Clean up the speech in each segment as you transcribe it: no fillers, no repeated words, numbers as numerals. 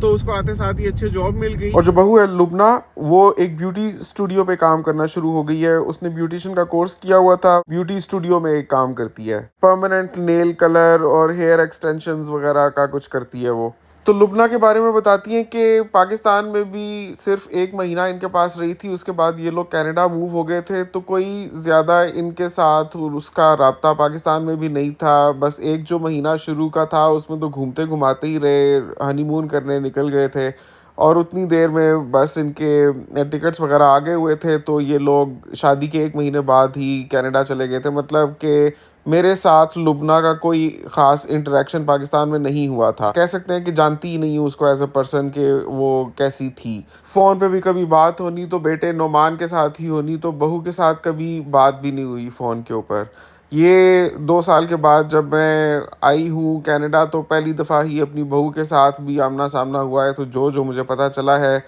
تو اس کو آتے ساتھ ہی اچھے جاب مل گئی. اور جو بہو ہے لبنہ وہ ایک بیوٹی اسٹوڈیو پہ کام کرنا شروع ہو گئی ہے. اس نے بیوٹیشین کا کورس کیا ہوا تھا, بیوٹی اسٹوڈیو میں ایک کام کرتی ہے, پرماننٹ نیل کلر اور ہیئر ایکسٹینشنز وغیرہ کا کچھ کرتی ہے وہ. تو لبنہ کے بارے میں بتاتی ہیں کہ پاکستان میں بھی صرف 1 مہینہ ان کے پاس رہی تھی, اس کے بعد یہ لوگ کینیڈا موو ہو گئے تھے, تو کوئی زیادہ ان کے ساتھ اس کا رابطہ پاکستان میں بھی نہیں تھا. بس ایک جو مہینہ شروع کا تھا اس میں تو گھومتے گھماتے ہی رہے, ہنی مون کرنے نکل گئے تھے, اور اتنی دیر میں بس ان کے ٹکٹس وغیرہ آ گئے ہوئے تھے, تو یہ لوگ شادی کے 1 مہینے بعد ہی کینیڈا چلے گئے تھے. مطلب کہ میرے ساتھ لبنہ کا کوئی خاص انٹریکشن پاکستان میں نہیں ہوا تھا. کہہ سکتے ہیں کہ جانتی ہی نہیں ہوں اس کو ایز اے پرسن کہ وہ کیسی تھی. فون پہ بھی کبھی بات ہونی تو بیٹے نعمان کے ساتھ ہی ہونی, تو بہو کے ساتھ کبھی بات بھی نہیں ہوئی فون کے اوپر. یہ 2 سال کے بعد جب میں آئی ہوں کینیڈا تو پہلی دفعہ ہی اپنی بہو کے ساتھ بھی آمنا سامنا ہوا ہے. تو جو مجھے پتہ چلا ہے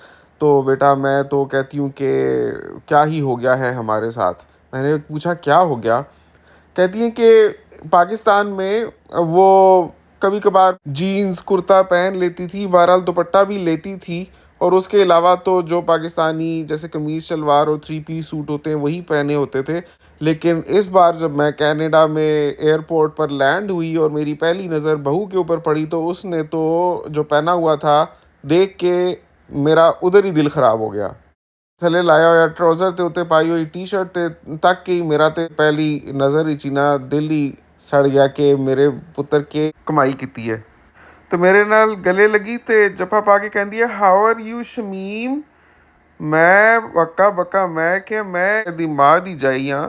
تو بیٹا میں تو کہتی ہوں کہ کیا ہی ہو گیا ہے ہمارے ساتھ. میں نے پوچھا کیا ہو گیا؟ کہتی ہیں کہ پاکستان میں وہ کبھی کبھار جینز کرتا پہن لیتی تھی, بہرحال دوپٹہ بھی لیتی تھی, اور اس کے علاوہ تو جو پاکستانی جیسے قمیض شلوار اور 3 پیس سوٹ ہوتے ہیں وہی پہنے ہوتے تھے. لیکن اس بار جب میں کینیڈا میں ایئرپورٹ پر لینڈ ہوئی اور میری پہلی نظر بہو کے اوپر پڑی تو اس نے تو جو پہنا ہوا تھا دیکھ کے میرا ادھر ہی دل خراب ہو گیا. تھلے لایا ہوا ٹراؤزر تے اتنے پائی ہوئی ٹی شرٹ تے تک کہ میرا تے پہلی نظر ہی چینا دل ہی سڑ گیا کہ میرے پتر کے کمائی کیتی ہے. تو میرے نال گلے لگی تے جفا پا کے کہندی ہے ہاؤ آر یو شمیم. میں وکا بکا میں کہ میں دی ماں دی جائی ہاں,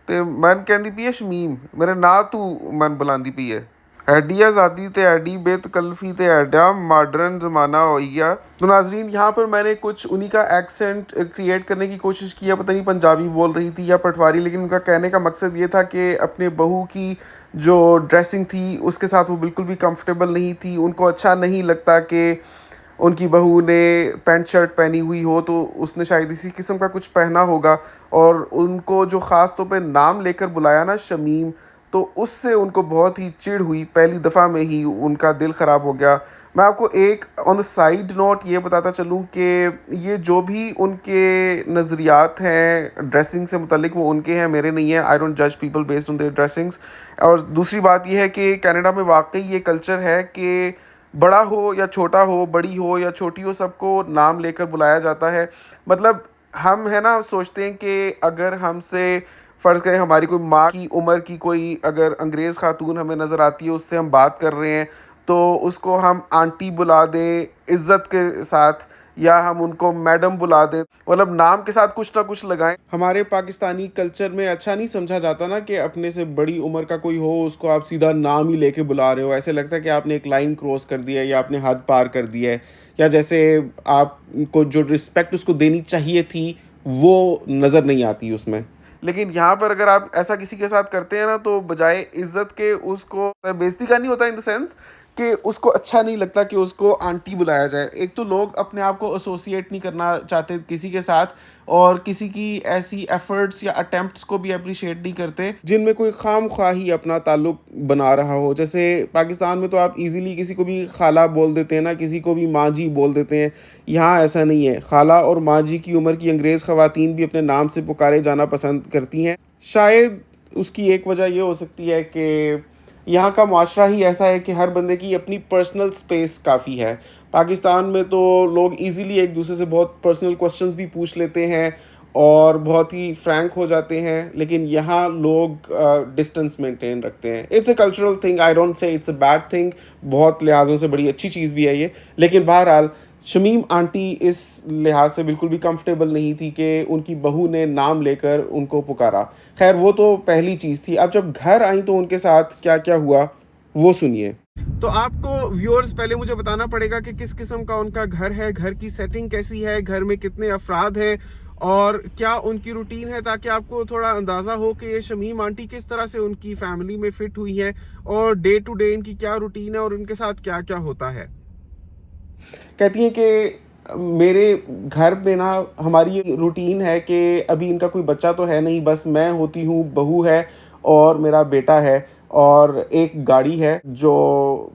تے من کہندی پی ہے شمیم, میرے نا تو من بلاندی پی ہے. ایڈی آزادی تے ایڈی بے تکلفی تے ایڈا ماڈرن زمانہ ہوئی ہے. تو ناظرین یہاں پر میں نے کچھ انہی کا ایکسنٹ کریٹ کرنے کی کوشش کی ہے, پتہ نہیں پنجابی بول رہی تھی یا پٹواری, لیکن ان کا کہنے کا مقصد یہ تھا کہ اپنے بہو کی جو ڈریسنگ تھی اس کے ساتھ وہ بالکل بھی کمفرٹیبل نہیں تھی. ان کو اچھا نہیں لگتا کہ ان کی بہو نے پینٹ شرٹ پہنی ہوئی ہو, تو اس نے شاید اسی قسم کا کچھ پہنا ہوگا, اور ان کو جو خاص طور پہ نام لے کر بلایا نا شمیم, تو اس سے ان کو بہت ہی چڑ ہوئی. پہلی دفعہ میں ہی ان کا دل خراب ہو گیا. میں آپ کو ایک آن دا سائڈ نوٹ یہ بتاتا چلوں کہ یہ جو بھی ان کے نظریات ہیں ڈریسنگ سے متعلق وہ ان کے ہیں, میرے نہیں ہیں. آئی ڈونٹ جج پیپل بیسڈ آن دیئر ڈریسنگس. اور دوسری بات یہ ہے کہ کینیڈا میں واقعی یہ کلچر ہے کہ بڑا ہو یا چھوٹا ہو, بڑی ہو یا چھوٹی ہو, سب کو نام لے کر بلایا جاتا ہے. مطلب ہم ہے نا سوچتے ہیں کہ اگر ہم سے فرض کریں ہماری کوئی ماں کی عمر کی کوئی اگر انگریز خاتون ہمیں نظر آتی ہے, اس سے ہم بات کر رہے ہیں تو اس کو ہم آنٹی بلا دیں عزت کے ساتھ, یا ہم ان کو میڈم بلا دیں, مطلب نام کے ساتھ کچھ نہ کچھ لگائیں. ہمارے پاکستانی کلچر میں اچھا نہیں سمجھا جاتا نا کہ اپنے سے بڑی عمر کا کوئی ہو اس کو آپ سیدھا نام ہی لے کے بلا رہے ہو. ایسے لگتا ہے کہ آپ نے ایک لائن کراس کر دیا ہے یا آپ نے حد پار کر دیا ہے, یا جیسے آپ کو جو رسپیکٹ اس کو دینی چاہیے تھی وہ نظر نہیں آتی اس میں. لیکن یہاں پر اگر آپ ایسا کسی کے ساتھ کرتے ہیں نا تو بجائے عزت کے اس کو بےزتی کا نہیں ہوتا, ان دا سینس کہ اس کو اچھا نہیں لگتا کہ اس کو آنٹی بلایا جائے. ایک تو لوگ اپنے آپ کو ایسوسیٹ نہیں کرنا چاہتے کسی کے ساتھ, اور کسی کی ایسی ایفرٹس یا اٹیمپٹس کو بھی اپریشیٹ نہیں کرتے جن میں کوئی خام خواہی اپنا تعلق بنا رہا ہو. جیسے پاکستان میں تو آپ ایزیلی کسی کو بھی خالہ بول دیتے ہیں نا, کسی کو بھی ماں جی بول دیتے ہیں. یہاں ایسا نہیں ہے. خالہ اور ماں جی کی عمر کی انگریز خواتین بھی اپنے نام سے پکارے جانا پسند کرتی ہیں. شاید اس کی ایک وجہ یہ ہو سکتی ہے کہ یہاں کا معاشرہ ہی ایسا ہے کہ ہر بندے کی اپنی پرسنل سپیس کافی ہے. پاکستان میں تو لوگ ایزیلی ایک دوسرے سے بہت پرسنل کوسچنز بھی پوچھ لیتے ہیں اور بہت ہی فرینک ہو جاتے ہیں, لیکن یہاں لوگ ڈسٹنس مینٹین رکھتے ہیں. It's a cultural thing, I don't say it's a bad thing, بہت لحاظوں سے بڑی اچھی چیز بھی ہے یہ. لیکن بہرحال شمیم آنٹی اس لحاظ سے بالکل بھی کمفرٹیبل نہیں تھی کہ ان کی بہو نے نام لے کر ان کو پکارا. خیر وہ تو پہلی چیز تھی. اب جب گھر آئیں تو ان کے ساتھ کیا کیا ہوا وہ سنیے. تو آپ کو ویورز پہلے مجھے بتانا پڑے گا کہ کس قسم کا ان کا گھر ہے, گھر کی سیٹنگ کیسی ہے, گھر میں کتنے افراد ہیں اور کیا ان کی روٹین ہے, تاکہ آپ کو تھوڑا اندازہ ہو کہ یہ شمیم آنٹی کس طرح سے ان کی فیملی میں فٹ ہوئی ہے اور ڈے ٹو ڈے ان کی کیا روٹین ہے اور ان کے ساتھ کیا کیا ہوتا ہے. کہتی ہیں کہ میرے گھر میں نا ہماری روٹین ہے کہ ابھی ان کا کوئی بچہ تو ہے نہیں, بس میں ہوتی ہوں, بہو ہے اور میرا بیٹا ہے اور ایک گاڑی ہے جو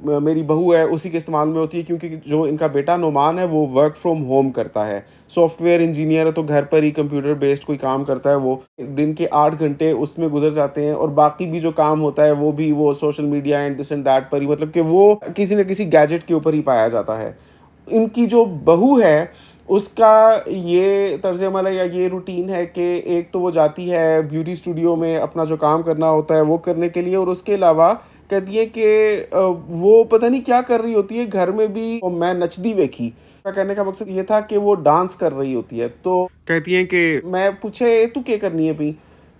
میری بہو ہے اسی کے استعمال میں ہوتی ہے، کیونکہ جو ان کا بیٹا نعمان ہے وہ ورک فرام ہوم کرتا ہے، سافٹ ویئر انجینئر ہے، تو گھر پر ہی کمپیوٹر بیسڈ کوئی کام کرتا ہے، وہ دن کے 8 گھنٹے اس میں گزر جاتے ہیں، اور باقی بھی جو کام ہوتا ہے وہ بھی وہ social media and this and that پر ہی، مطلب کہ وہ کسی نہ کسی گیجٹ کے اوپر ہی پایا جاتا ہے۔ ان کی جو بہو ہے اس کا یہ طرز عمل ہے یا یہ روٹین ہے کہ ایک تو وہ جاتی ہے بیوٹی اسٹوڈیو میں اپنا جو کام کرنا ہوتا ہے وہ کرنے کے لیے، اور اس کے علاوہ کہتی ہے کہ وہ پتہ نہیں کیا کر رہی ہوتی ہے گھر میں بھی، میں نچدی ویکھی کا کہنے کا مقصد یہ تھا کہ وہ ڈانس کر رہی ہوتی ہے، تو کہتی ہیں کہ میں پوچھے تو کیا کرنی ہے بھی،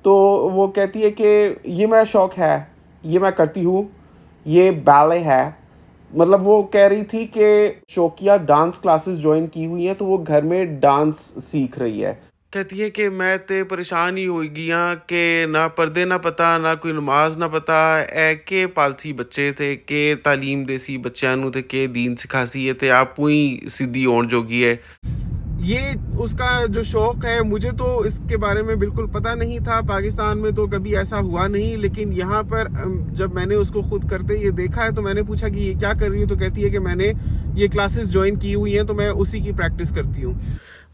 تو وہ کہتی ہے کہ یہ میرا شوق ہے، یہ میں کرتی ہوں، یہ بیلے ہے، مطلب وہ کہہ رہی تھی کہ شوقیہ ڈانس کلاسز جوائن کی ہوئی ہیں تو وہ گھر میں ڈانس سیکھ رہی ہے۔ کہتی ہے کہ میں تے پریشان ہی ہوئی گیا کہ نہ پردے نہ پتہ نہ کوئی نماز نہ پتہ اے کہ پالسی بچے تھے کہ تعلیم دیسی بچیاں نو تے کہ دین سکھاسی ہے تے آپ ہی سیدھی ہون جوگی ہے۔ یہ اس کا جو شوق ہے، مجھے تو اس کے بارے میں بالکل پتہ نہیں تھا، پاکستان میں تو کبھی ایسا ہوا نہیں، لیکن یہاں پر جب میں نے اس کو خود کرتے یہ دیکھا ہے تو میں نے پوچھا کہ یہ کیا کر رہی ہے، تو کہتی ہے کہ میں نے یہ کلاسز جوائن کی ہوئی ہیں تو میں اسی کی پریکٹس کرتی ہوں۔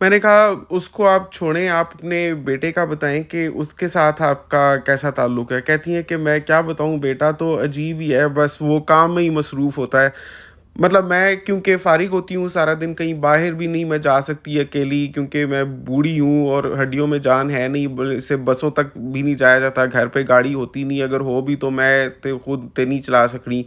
میں نے کہا اس کو آپ چھوڑیں، آپ اپنے بیٹے کا بتائیں کہ اس کے ساتھ آپ کا کیسا تعلق ہے۔ کہتی ہیں کہ میں کیا بتاؤں، بیٹا تو عجیب ہی ہے، بس وہ کام میں ہی مصروف ہوتا ہے، مطلب میں کیونکہ فارغ ہوتی ہوں سارا دن، کہیں باہر بھی نہیں میں جا سکتی اکیلی، کیونکہ میں بوڑھی ہوں اور ہڈیوں میں جان ہے نہیں، سے بسوں تک بھی نہیں جایا جاتا، گھر پہ گاڑی ہوتی نہیں، اگر ہو بھی تو میں خود تے نہیں چلا سکنی،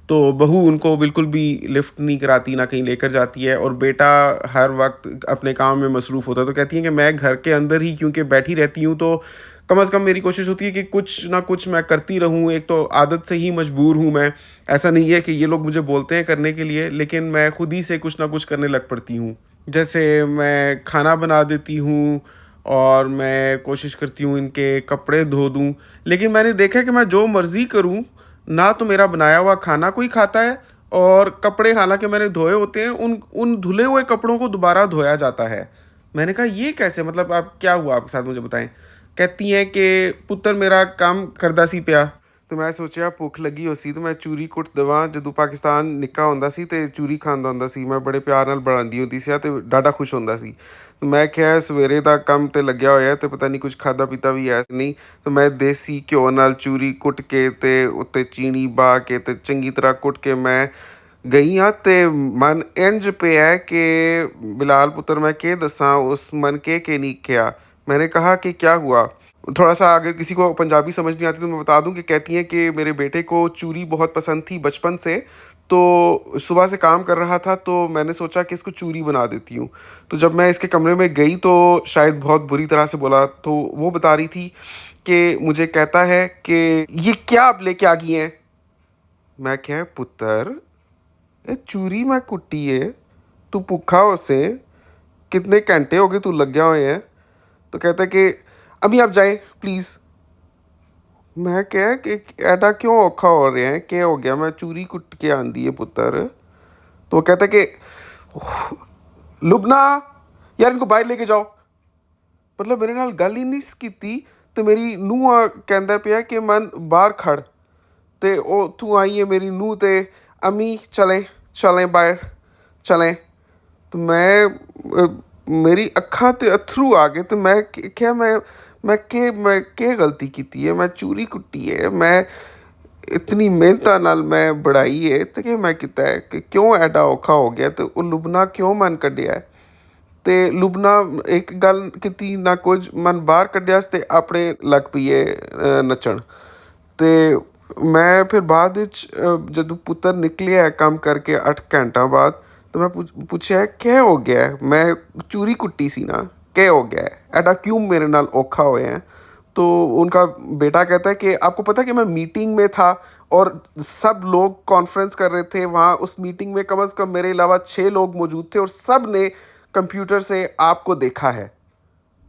تو بہو ان کو بالکل بھی لفٹ نہیں کراتی، نہ کہیں لے کر جاتی ہے، اور بیٹا ہر وقت اپنے کام میں مصروف ہوتا ہے، تو کہتی ہیں کہ میں گھر کے اندر ہی کیونکہ بیٹھی رہتی ہوں تو کم از کم میری کوشش ہوتی ہے کہ کچھ نہ کچھ میں کرتی رہوں، ایک تو عادت سے ہی مجبور ہوں میں، ایسا نہیں ہے کہ یہ لوگ مجھے بولتے ہیں کرنے کے لیے، لیکن میں خود ہی سے کچھ نہ کچھ کرنے لگ پڑتی ہوں، جیسے میں کھانا بنا دیتی ہوں اور میں کوشش کرتی ہوں ان کے کپڑے دھو دوں، لیکن میں نے دیکھا کہ میں جو مرضی کروں نہ تو میرا بنایا ہوا کھانا کوئی کھاتا ہے، اور کپڑے حالانکہ میں نے دھوئے ہوتے ہیں ان دھلے ہوئے کپڑوں کو دوبارہ دھویا جاتا ہے۔ میں نے کہا یہ کیسے، مطلب آپ کیا ہوا آپ کے ساتھ مجھے بتائیں۔ کہتی ہیں کہ پتر میرا کام کردہ سی پیا، تو میں سوچیا بھوک لگی ہو سی تو میں چوری کٹ دواں، جدوں پاکستان نکا ہوندا سی تے چوری کھاندا ہوندا سی، میں بڑے پیار نال بناندی ہوندی سی تے ڈاڈا خوش ہوندا سی، تو میں کہیا سویرے دا کم تے لگیا ہویا تے پتہ نہیں کچھ کھادا پیتا بھی ہے نہیں، تو میں دیسی گھیو نال چوری کٹ کے تے اتے چینی با کے تے چنگی طرح کٹ کے میں گئی ہاں، تے من انج پہ ہے کہ بلال پتر میں کہ دساں اس من کے نہیں کیا۔ میں نے کہا کہ کیا ہوا، تھوڑا سا اگر کسی کو پنجابی سمجھ نہیں آتی تو میں بتا دوں کہ کہتی ہیں کہ میرے بیٹے کو چوری بہت پسند تھی بچپن سے، تو صبح سے کام کر رہا تھا تو میں نے سوچا کہ اس کو چوری بنا دیتی ہوں، تو جب میں اس کے کمرے میں گئی تو شاید بہت بری طرح سے بولا، تو وہ بتا رہی تھی کہ مجھے کہتا ہے کہ یہ کیا آپ لے کے آ گئی ہیں۔ میں کہا پتر اے چوری میں کٹی ہے، تو بھوکا ہو سے کتنے گھنٹے ہو گئے تو لگیا ہوئے ہیں، تو کہتا ہے کہ ابھی آپ جائیں پلیز۔ میں کہا کہ ایڈا کیوں اوکھا ہو رہے ہیں، کیا ہو گیا، میں چوری کٹ کے آندی ہے پتر، تو وہ کہتا ہے کہ لبنا یار ان کو باہر لے کے جاؤ، مطلب میرے نال گل ہی نہیں کیتی، تو میری نوہ کہندا پیا کہ من باہر کھڑ، تے او تو آئی ہے میری نوہ تے امی چلیں باہر چلیں، تو میں میری اکھاں تے اتھرو آ گئے، تو میں کیا میں کہ غلطی کیتی ہے، میں چوری کٹی ہے، میں اتنی محنت نال میں بڑھائی ہے، تو کہ میں کیتا ہے کہ کیوں ایڈا اوکھا ہو گیا، تو وہ لبنا کیوں من کڈیا ہے، تے لبنا ایک گل کیتی نہ کچھ، من باہر کڈیا تے اپنے لگ پیے نچن، تے میں پھر بعد جدوں پتر نکلیا ہے کام کر کے 8 گھنٹہ بعد، تو میں پوچھا کیا ہو گیا ہے، میں چوری کٹی سی نا، کیا ہو گیا ہے ایڈا کیوں میرے نال اوکھا ہوئے ہیں، تو ان کا بیٹا کہتا ہے کہ آپ کو پتہ کہ میں میٹنگ میں تھا اور سب لوگ کانفرنس کر رہے تھے وہاں، اس میٹنگ میں کم از کم میرے علاوہ 6 لوگ موجود تھے اور سب نے کمپیوٹر سے آپ کو دیکھا ہے۔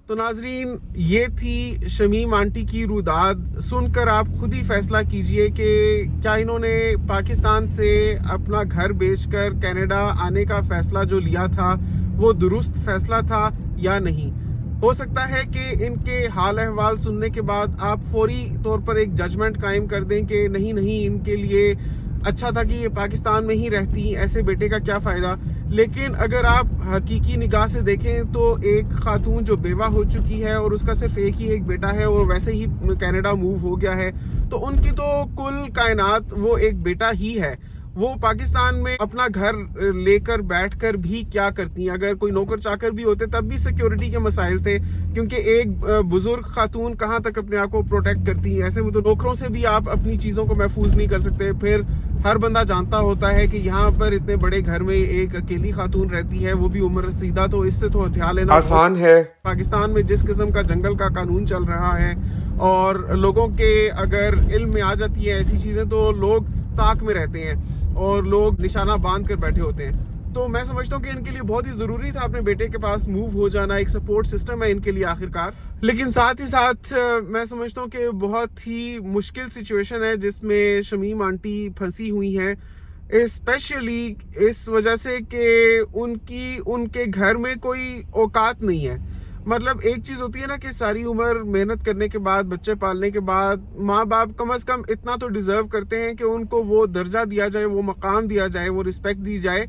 تو ناظرین یہ تھی شمیم آنٹی کی روداد، سن کر آپ خود ہی فیصلہ کیجئے کہ کیا انہوں نے پاکستان سے اپنا گھر بیچ کر کینیڈا آنے کا فیصلہ جو لیا تھا وہ درست فیصلہ تھا یا نہیں۔ ہو سکتا ہے کہ ان کے حال احوال سننے کے بعد آپ فوری طور پر ایک ججمنٹ قائم کر دیں کہ نہیں ان کے لیے اچھا تھا کہ یہ پاکستان میں ہی رہتی، ایسے بیٹے کا کیا فائدہ. لیکن اگر آپ حقیقی نگاہ سے دیکھیں تو ایک خاتون جو بیوہ ہو چکی ہے اور اس کا صرف ایک بیٹا ہے اور ویسے ہی کینیڈا موو ہو گیا ہے، تو ان کی تو کل کائنات وہ ایک بیٹا ہی ہے. وہ پاکستان میں اپنا گھر لے کر بیٹھ کر بھی کیا کرتی ہیں؟ اگر کوئی نوکر چاکر بھی ہوتے تب بھی سیکیورٹی کے مسائل تھے، کیونکہ ایک بزرگ خاتون کہاں تک اپنے آپ کو پروٹیکٹ کرتی ہیں. ایسے میں تو نوکروں سے بھی آپ اپنی چیزوں کو محفوظ نہیں کر سکتے. پھر ہر بندہ جانتا ہوتا ہے کہ یہاں پر اتنے بڑے گھر میں ایک اکیلی خاتون رہتی ہے، وہ بھی عمر رسیدہ، تو اس سے تو ہتھیار لینا آسان ہے. پاکستان میں جس قسم کا جنگل کا قانون چل رہا ہے اور لوگوں کے اگر علم میں آ جاتی ہے ایسی چیزیں تو لوگ طاق میں رہتے ہیں اور لوگ نشانہ باندھ کر بیٹھے ہوتے ہیں. تو میں سمجھتا ہوں کہ ان کے لیے بہت ہی ضروری تھا اپنے بیٹے کے پاس موو ہو جانا. ایک سپورٹ سسٹم ہے ان کے لیے آخرکار. لیکن ساتھ ہی ساتھ میں سمجھتا ہوں کہ بہت ہی مشکل سچویشن ہے جس میں شمیم آنٹی پھنسی ہوئی ہیں، اسپیشلی اس وجہ سے کہ ان کے گھر میں کوئی اوقات نہیں ہے. مطلب ایک چیز ہوتی ہے نا کہ ساری عمر محنت کرنے کے بعد، بچے پالنے کے بعد، ماں باپ کم از کم اتنا تو ڈیزرو کرتے ہیں کہ ان کو وہ درجہ دیا جائے، وہ مقام دیا جائے، وہ رسپیکٹ دی جائے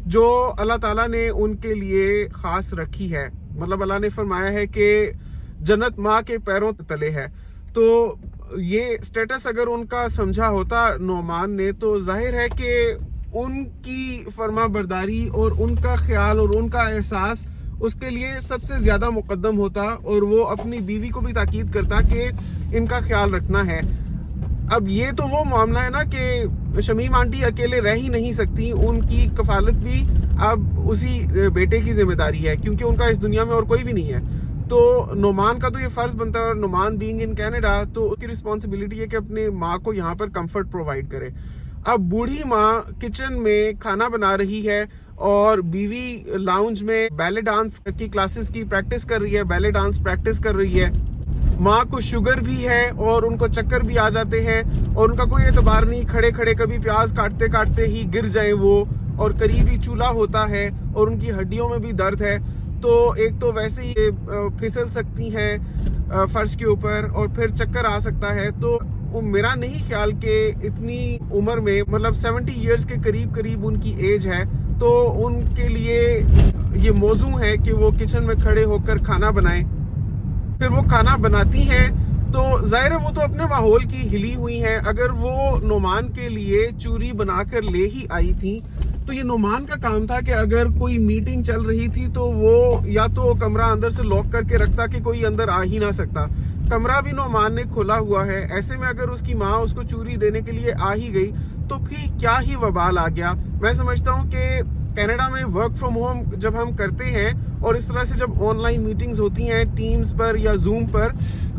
جو اللہ تعالیٰ نے ان کے لیے خاص رکھی ہے. مطلب اللہ نے فرمایا ہے کہ جنت ماں کے پیروں تلے ہے. تو یہ سٹیٹس اگر ان کا سمجھا ہوتا نعمان نے تو ظاہر ہے کہ ان کی فرما برداری اور ان کا خیال اور ان کا احساس اس کے لیے سب سے زیادہ مقدم ہوتا اور وہ اپنی بیوی کو بھی تاکید کرتا کہ ان کا خیال رکھنا ہے. اب یہ تو وہ معاملہ ہے نا کہ شمیم آنٹی اکیلے رہ ہی نہیں سکتی، ان کی کفالت بھی اب اسی بیٹے کی ذمہ داری ہے کیونکہ ان کا اس دنیا میں اور کوئی بھی نہیں ہے. تو نعمان کا تو یہ فرض بنتا ہے، اور نعمان بینگ ان کینیڈا تو اس کی رسپانسبلٹی ہے کہ اپنے ماں کو یہاں پر کمفرٹ پرووائڈ کرے. اب بوڑھی ماں کچن میں کھانا بنا رہی ہے اور بیوی لاؤنج میں بیلے ڈانس کی کلاسز کی پریکٹس کر رہی ہے، بیلے ڈانس پریکٹس کر رہی ہے. ماں کو شوگر بھی ہے اور ان کو چکر بھی آ جاتے ہیں اور ان کا کوئی اعتبار نہیں، کھڑے کھڑے کبھی پیاز کاٹتے کاٹتے ہی گر جائیں وہ، اور قریب ہی چولہا ہوتا ہے اور ان کی ہڈیوں میں بھی درد ہے. تو ایک تو ویسے ہی پھسل سکتی ہیں فرش کے اوپر اور پھر چکر آ سکتا ہے. تو میرا نہیں خیال کہ اتنی عمر میں، مطلب 70 ایئرز کے قریب ان کی ایج ہے، تو ان کے لیے یہ موضوع ہے کہ وہ کچن میں کھڑے ہو کر کھانا بنائیں. پھر وہ کھانا بناتی ہیں تو ظاہر ہے وہ تو اپنے ماحول کی ہلی ہوئی ہیں. اگر وہ نعمان کے لیے چوری بنا کر لے ہی آئی تھی تو یہ نعمان کا کام تھا کہ اگر کوئی میٹنگ چل رہی تھی تو وہ یا تو کمرہ اندر سے لاک کر کے رکھتا کہ کوئی اندر آ ہی نہ سکتا. کمرہ بھی نعمان نے کھولا ہوا ہے. ایسے میں اگر اس کی ماں اس کو چوری دینے کے لیے آ ہی گئی تو پھر کیا ہی وبال آ گیا. میں سمجھتا ہوں کہ کینیڈا میں ورک فرام ہوم جب ہم کرتے ہیں اور اس طرح سے جب آن لائن میٹنگز ہوتی ہیں ٹیمز پر یا زوم پر،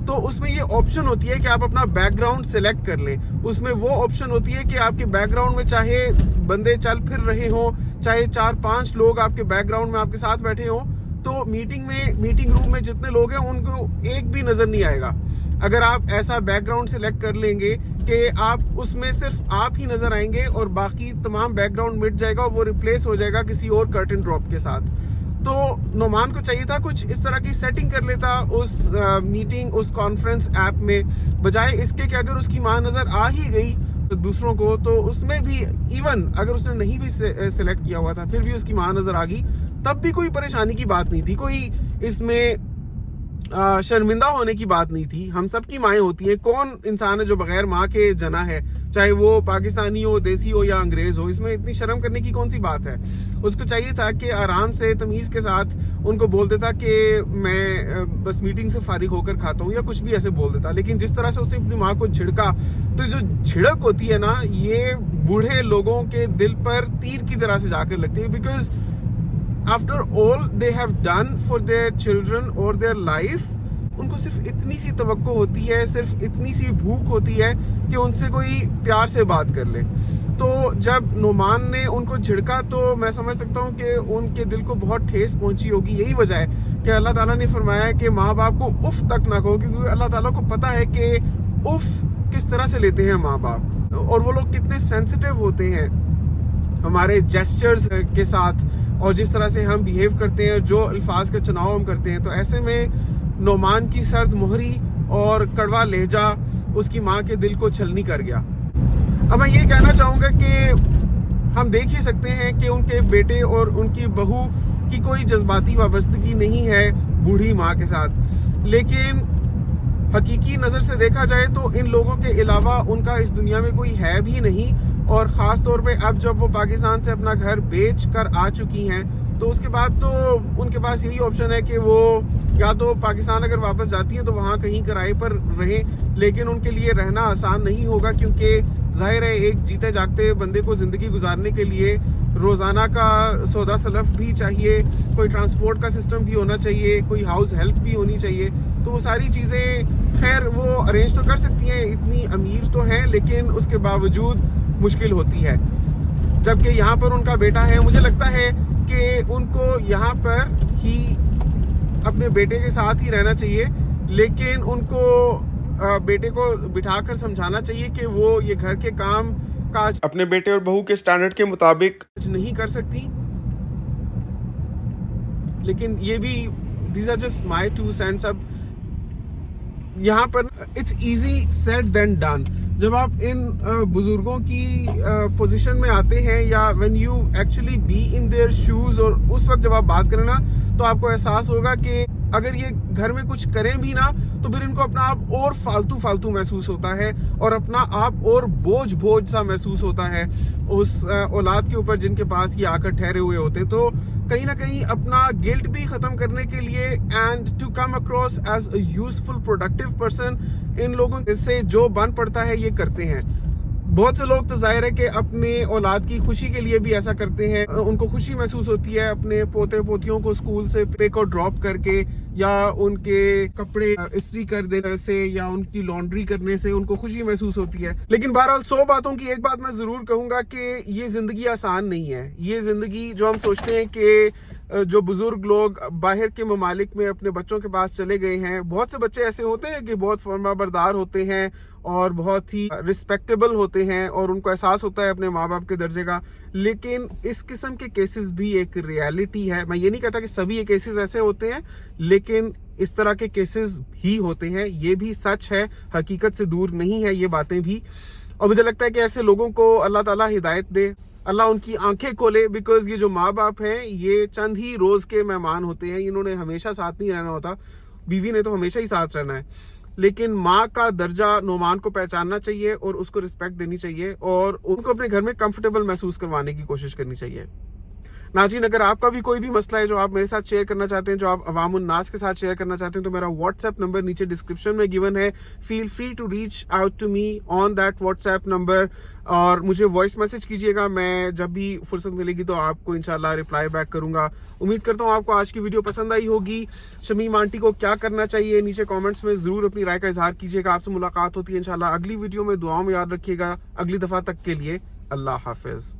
تو اس میں یہ آپشن ہوتی ہے کہ آپ اپنا بیک گراؤنڈ سلیکٹ کر لیں. اس میں وہ آپشن ہوتی ہے کہ آپ کے بیک گراؤنڈ میں چاہے بندے چل پھر رہے ہوں، چاہے 4-5 لوگ آپ کے بیک گراؤنڈ میں آپ کے ساتھ بیٹھے ہوں، تو میٹنگ روم میں جتنے لوگ ہیں ان کو ایک بھی نظر نہیں آئے گا. اگر آپ ایسا بیک گراؤنڈ سلیکٹ کر لیں گے کہ آپ اس میں صرف آپ ہی نظر آئیں گے اور باقی تمام بیک گراؤنڈ مٹ جائے گا، وہ ریپلیس ہو جائے گا کسی اور کرٹن ڈراپ کے ساتھ. تو نعمان کو چاہیے تھا کچھ اس طرح کی سیٹنگ کر لیتا اس میٹنگ، اس کانفرنس ایپ میں، بجائے اس کے کہ اگر اس کی ماں نظر آ ہی گئی دوسروں کو تو اس میں بھی ایون اگر اس نے نہیں بھی سلیکٹ کیا ہوا تھا پھر بھی اس کی ماں نظر آ گئی تب بھی کوئی پریشانی کی بات نہیں تھی، کوئی اس میں شرمندہ ہونے کی بات نہیں تھی. ہم سب کی مائیں ہوتی ہیں. کون انسان ہے جو بغیر ماں کے جنا ہے، چاہے وہ پاکستانی ہو، دیسی ہو یا انگریز ہو؟ اس میں اتنی شرم کرنے کی کون سی بات ہے؟ اس کو چاہیے تھا کہ آرام سے تمیز کے ساتھ ان کو بول دیتا کہ میں بس میٹنگ سے فارغ ہو کر کھاتا ہوں یا کچھ بھی ایسے بول دیتا. لیکن جس طرح سے اس نے اپنی ماں کو جھڑکا، تو جو جھڑک ہوتی ہے نا یہ بوڑھے لوگوں کے دل پر تیر کی طرح سے جا کر لگتی ہے. Because after all they have done for their children or their life، ان کو صرف اتنی سی توقع ہوتی ہے، صرف اتنی سی بھوک ہوتی ہے کہ ان سے کوئی پیار سے بات کر لے. تو جب نعمان نے ان کو جھڑکا تو میں سمجھ سکتا ہوں کہ ان کے دل کو بہت ٹھیس پہنچی ہوگی. یہی وجہ ہے کہ اللہ تعالیٰ نے فرمایا ہے کہ ماں باپ کو اف تک نہ کہو، کیونکہ اللہ تعالیٰ کو پتا ہے کہ اف کس طرح سے لیتے ہیں ماں باپ اور وہ لوگ کتنے سینسیٹیو ہوتے ہیں ہمارے جیسچرز کے ساتھ، اور جس طرح سے ہم بیہیو کرتے ہیں, جو الفاظ کا چناؤ ہم کرتے ہیں, تو ایسے میں نعمان کی سرد مہری اور کڑوا لہجہ اس کی ماں کے دل کو چھلنی کر گیا. اب میں یہ کہنا چاہوں گا کہ ہم دیکھ ہی سکتے ہیں کہ ان کے بیٹے اور ان کی بہو کی کوئی جذباتی وابستگی نہیں ہے بوڑھی ماں کے ساتھ, لیکن حقیقی نظر سے دیکھا جائے تو ان لوگوں کے علاوہ ان کا اس دنیا میں کوئی ہے بھی نہیں. اور خاص طور پہ اب جب وہ پاکستان سے اپنا گھر بیچ کر آ چکی ہیں تو اس کے بعد تو ان کے پاس یہی آپشن ہے کہ وہ یا تو پاکستان اگر واپس جاتی ہیں تو وہاں کہیں کرائے پر رہیں, لیکن ان کے لیے رہنا آسان نہیں ہوگا, کیونکہ ظاہر ہے ایک جیتے جاگتے بندے کو زندگی گزارنے کے لیے روزانہ کا سودا سلف بھی چاہیے, کوئی ٹرانسپورٹ کا سسٹم بھی ہونا چاہیے, کوئی ہاؤس ہیلپ بھی ہونی چاہیے. تو وہ ساری چیزیں خیر وہ ارینج تو کر سکتی ہیں, اتنی امیر تو ہیں, لیکن اس کے باوجود مشکل ہوتی ہے. جبکہ یہاں پر ان کا بیٹا ہے, مجھے لگتا ہے کہ ان کو یہاں پر ہی اپنے بیٹے کے ساتھ ہی رہنا چاہیے, لیکن ان کو بیٹے کو بٹھا کر سمجھانا چاہیے کہ وہ یہ گھر کے کام کاج اپنے بیٹے اور بہو کے سٹینڈرڈ کے مطابق نہیں کر سکتی. لیکن یہ بھی these are just my 2 cents. اب یہاں پر it's easy said than done. جب آپ ان بزرگوں کی پوزیشن میں آتے ہیں یا when you actually be in their shoes, اور اس وقت جب آپ بات کریں نا تو آپ کو احساس ہوگا کہ اگر یہ گھر میں کچھ کریں بھی نا تو پھر ان کو اپنا آپ اور فالتو محسوس ہوتا ہے, اور اپنا آپ اور بوجھ سا محسوس ہوتا ہے اس اولاد کے اوپر جن کے پاس یہ آ کر ٹھہرے ہوئے ہوتے. تو کہیں نہ کہیں اپنا گلٹ بھی ختم کرنے کے لیے and to come across as a useful productive person, ان لوگوں سے جو بن پڑتا ہے یہ کرتے ہیں. بہت سے لوگ تو ظاہر ہے کہ اپنے اولاد کی خوشی کے لیے بھی ایسا کرتے ہیں, ان کو خوشی محسوس ہوتی ہے اپنے پوتے پوتیوں کو اسکول سے پک اور ڈراپ کر کے, یا ان کے کپڑے استری کر دینے سے, یا ان کی لانڈری کرنے سے ان کو خوشی محسوس ہوتی ہے. لیکن بہرحال 100 باتوں کی ایک بات میں ضرور کہوں گا کہ یہ زندگی آسان نہیں ہے. یہ زندگی جو ہم سوچتے ہیں کہ جو بزرگ لوگ باہر کے ممالک میں اپنے بچوں کے پاس چلے گئے ہیں, بہت سے بچے ایسے ہوتے ہیں کہ بہت فرما بردار ہوتے ہیں اور بہت ہی ریسپیکٹیبل ہوتے ہیں, اور ان کو احساس ہوتا ہے اپنے ماں باپ کے درجے کا. لیکن اس قسم کے کیسز بھی ایک ریالٹی ہے. میں یہ نہیں کہتا کہ سبھی یہ کیسز ایسے ہوتے ہیں, لیکن اس طرح کے کیسز ہی ہوتے ہیں. یہ بھی سچ ہے, حقیقت سے دور نہیں ہے یہ باتیں بھی. اور مجھے لگتا ہے کہ ایسے لوگوں کو اللہ تعالیٰ ہدایت دے, اللہ ان کی آنکھیں کھولے, بیکاز یہ جو ماں باپ ہیں یہ چند ہی روز کے مہمان ہوتے ہیں. انہوں نے ہمیشہ ساتھ نہیں رہنا ہوتا, بیوی نے تو ہمیشہ ہی ساتھ رہنا ہے. لیکن ماں کا درجہ نعمان کو پہچاننا چاہیے اور اس کو رسپیکٹ دینی چاہیے, اور ان کو اپنے گھر میں کمفرٹیبل محسوس کروانے کی کوشش کرنی چاہیے. ناظرین, اگر آپ کا بھی کوئی بھی مسئلہ ہے جو آپ میرے ساتھ شیئر کرنا چاہتے ہیں, جو آپ عوام الناس کے ساتھ شیئر کرنا چاہتے ہیں, تو میرا واٹس ایپ نمبر نیچے ڈسکرپشن میں گیون ہے. Feel free to reach out to me on that WhatsApp number, اور مجھے وائس میسج کیجیے گا. میں جب بھی فرصت ملے گی تو آپ کو انشاءاللہ رپلائی بیک کروں گا. امید کرتا ہوں آپ کو آج کی ویڈیو پسند آئی ہوگی. شمیم آنٹی کو کیا کرنا چاہیے نیچے کامنٹس میں ضرور اپنی رائے کا اظہار کیجیے گا. آپ سے ملاقات ہوتی ہے انشاءاللہ اگلی ویڈیو میں. دعاؤں میں یاد رکھیے گا. اگلی دفعہ تک کے لیے اللہ حافظ.